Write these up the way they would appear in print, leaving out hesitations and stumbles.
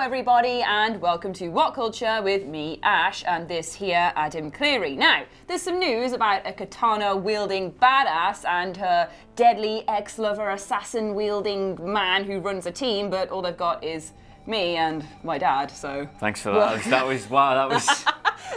everybody, and welcome to What Culture with me, Ash, and this here, Adam Cleary. Now, there's some news about a katana-wielding badass and her deadly ex-lover assassin-wielding man who runs a team, but all they've got is me and my dad, so... Thanks for that. That was...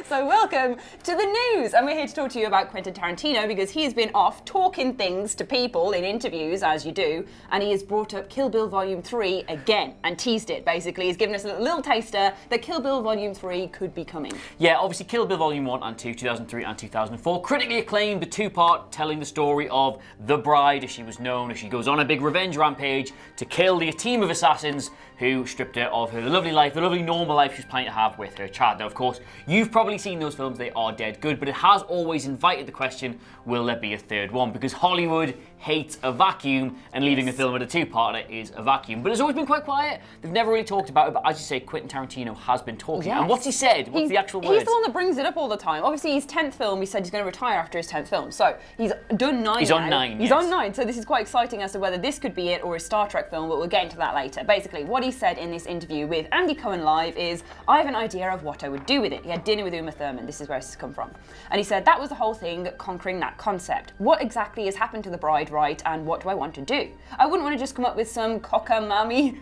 So welcome to the news, and we're here to talk to you about Quentin Tarantino because he's been off talking things to people in interviews, as you do, and he has brought up Kill Bill Volume 3 again and teased it, basically. He's given us a little taster that Kill Bill Volume 3 could be coming. Yeah, obviously Kill Bill Volume 1 and 2, 2003 and 2004, critically acclaimed, the two-part telling the story of the bride, as she was known, as she goes on a big revenge rampage to kill the team of assassins who stripped her of her lovely life, the lovely normal life she was planning to have with her child. Now, of course, you've probably seen those films, they are dead good, but it has always invited the question, will there be a third one? Because Hollywood hates a vacuum, and leaving a film at a two-parter is a vacuum. But it's always been quite quiet. They've never really talked about it, but as you say, Quentin Tarantino has been talking. Yes. And what's he said? What's the actual words? He's the one that brings it up all the time. Obviously, his 10th film, he said he's going to retire after his 10th film. So he's done 9 He's now. on 9, He's yes. on 9, so this is quite exciting as to whether this could be it or a Star Trek film, but we'll get into that later. Basically, what he said in this interview with Andy Cohen Live is, I have an idea of what I would do with it. He had dinner with Uma Thurman. This is where this has come from. And he said, that was the whole thing, conquering that concept. What exactly has happened to the bride, right, and what do I want to do? I wouldn't want to just come up with some cockamamie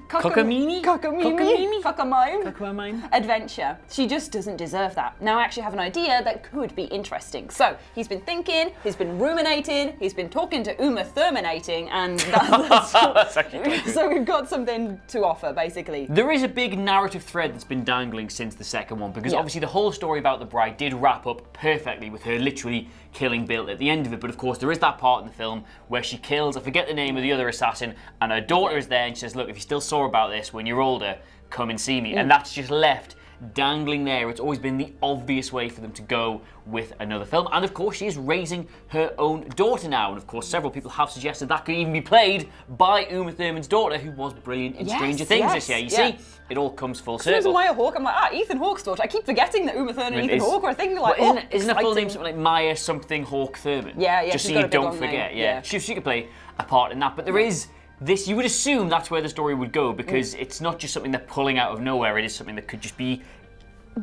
adventure. She just doesn't deserve that. Now I actually have an idea that could be interesting. So he's been thinking, he's been ruminating, he's been talking to Uma Thurmanating, and that's actually so we've got something to offer, basically. There is a big narrative thread that's been dangling since the second one, because obviously the whole story about the bride did wrap up perfectly with her literally killing Bill at the end of it, but of course there is that part in the film where she kills, I forget the name of the other assassin, and her daughter is there and she says, look, if you're still sore about this when you're older, come and see me. And that's just left dangling there. It's always been the obvious way for them to go with another film. And of course she is raising her own daughter now, and of course several people have suggested that could even be played by Uma Thurman's daughter, who was brilliant in Stranger Things this year. You see, it all comes full circle. As soon as Maya Hawke, I'm like, Ethan Hawke's daughter. I keep forgetting that Uma Thurman and Ethan Hawke are a thing. Like, isn't her full name something like Maya something Hawke Thurman? Yeah, just so you don't forget. She could play a part in that, but there is this, you would assume that's where the story would go, because it's not just something they're pulling out of nowhere, it is something that could just be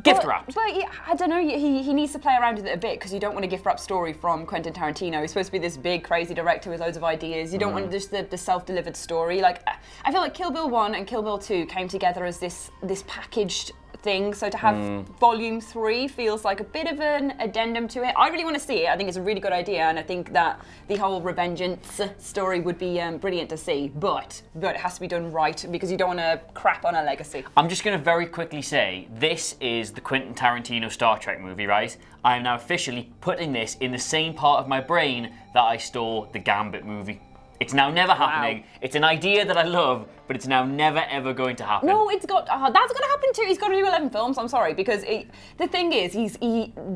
gift wrapped. But yeah, I don't know, he needs to play around with it a bit, because you don't want a gift wrap story from Quentin Tarantino. He's supposed to be this big, crazy director with loads of ideas. You don't want just the self-delivered story. Like, I feel like Kill Bill 1 and Kill Bill 2 came together as this packaged thing, so to have Volume 3 feels like a bit of an addendum to it. I really want to see it. I think it's a really good idea, and I think that the whole revengeance story would be brilliant to see, but it has to be done right, because you don't want to crap on a legacy. I'm just going to very quickly say, this is the Quentin Tarantino Star Trek movie, right? I am now officially putting this in the same part of my brain that I store the Gambit movie. It's now never happening. It's an idea that I love, but it's now never ever going to happen. No, it's got. That's going to happen too. He's got to do 11 films. I'm sorry, because the thing is,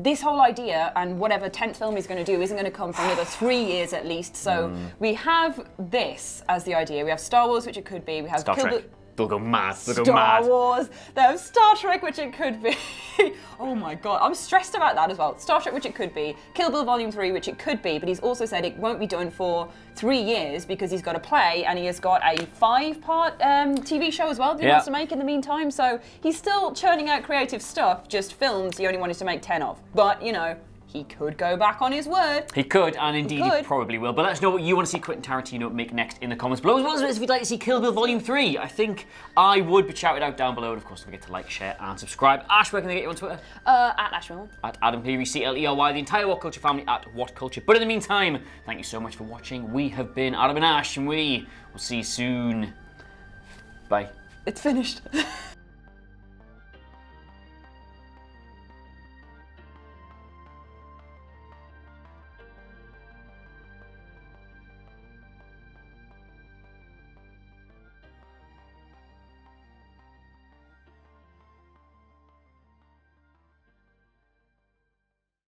this whole idea and whatever 10th film he's going to do isn't going to come for another 3 years at least. So we have this as the idea. We have Star Wars, which it could be. We have Star Trek. They'll go mad. Star Wars. They have Star Trek, which it could be. Oh my god, I'm stressed about that as well. Star Trek, which it could be. Kill Bill Volume 3, which it could be, but he's also said it won't be done for 3 years because he's got a play and he has got a 5-part TV show as well that he wants to make in the meantime. So he's still churning out creative stuff, just films he only wanted to make 10 of. But, you know, he could go back on his word. He could, and indeed he probably will. But let us know what you want to see Quentin Tarantino make next in the comments below. As well as if you'd like to see Kill Bill Volume 3. I think I would, but shout it out down below. And of course, don't forget to like, share, and subscribe. Ash, where can they get you on Twitter? At Ash Milne. At Adam Cleary, CLERY, the entire What Culture family at What Culture. But in the meantime, thank you so much for watching. We have been Adam and Ash, and we will see you soon. Bye. It's finished.